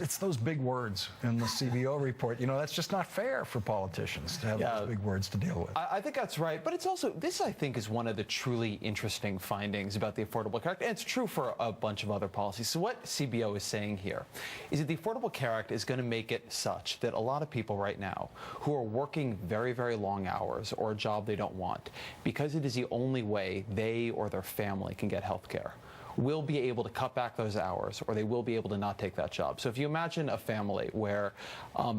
It's those big words in the CBO report. You know, that's just not fair for politicians to have those big words to deal with. I think that's right. But it's also, this I think is one of the truly interesting findings about the Affordable Care Act. And it's true for a bunch of other policies. So what CBO is saying here is that the Affordable Care Act is going to make it such that a lot of people right now who are working very, very long hours or a job they don't want, because it is the only way they or their family can get health care, will be able to cut back those hours, or they will be able to not take that job. So if you imagine a family where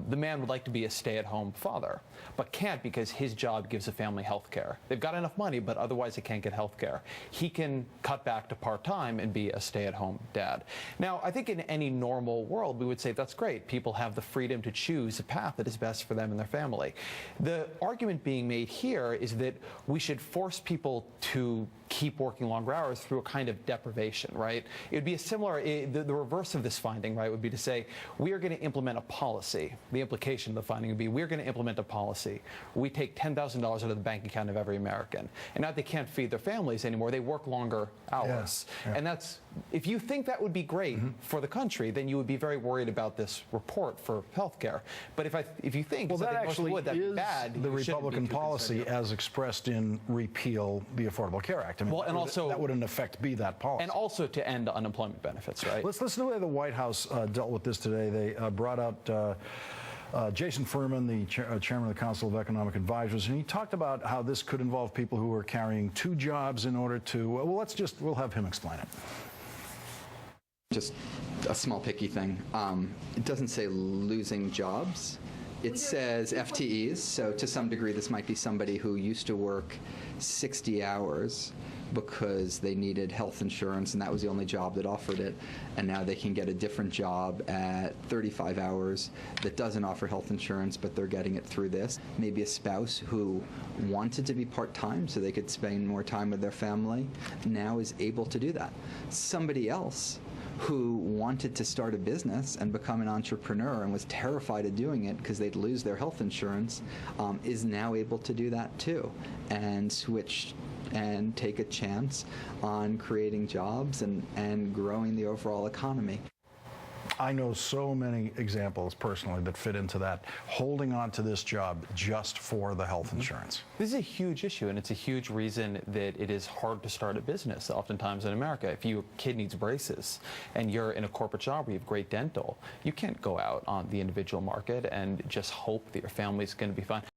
the man would like to be a stay-at-home father, but can't because his job gives the family health care. They've got enough money, but otherwise they can't get health care. He can cut back to part-time and be a stay-at-home dad. Now, I think in any normal world, we would say that's great. People have the freedom to choose a path that is best for them and their family. The argument being made here is that we should force people to keep working longer hours through a kind of deprivation, right? It would be a similar, the reverse of this finding, right, would be to say, we are going to implement a policy. The implication of the finding would be, we're going to implement a policy. We take $10,000 out of the bank account of every American. And now they can't feed their families anymore. They work longer hours. Yeah. And that's, if you think that would be great for the country, then you would be very worried about this report for health care. But if you think, well, that actually is bad, the Republican policy as expressed in repeal the Affordable Care Act. I mean, well, and also that would in effect be that policy. And also to end unemployment benefits, right? Let's listen to the way the White House dealt with this today. They brought out Jason Furman, the chairman of the Council of Economic Advisors, and he talked about how this could involve people who are carrying two jobs in order to, well, we'll have him explain it. Just a small picky thing. It doesn't say losing jobs. It says FTEs, so to some degree this might be somebody who used to work 60 hours because they needed health insurance and that was the only job that offered it, and now they can get a different job at 35 hours that doesn't offer health insurance, but they're getting it through this. Maybe a spouse who wanted to be part-time so they could spend more time with their family now is able to do that. Somebody else who wanted to start a business and become an entrepreneur and was terrified of doing it because they'd lose their health insurance is now able to do that too and switch and take a chance on creating jobs and growing the overall economy. I know so many examples personally that fit into that, holding on to this job just for the health insurance. This is a huge issue, and it's a huge reason that it is hard to start a business oftentimes in America. If your kid needs braces and you're in a corporate job where you have great dental, you can't go out on the individual market and just hope that your family's going to be fine.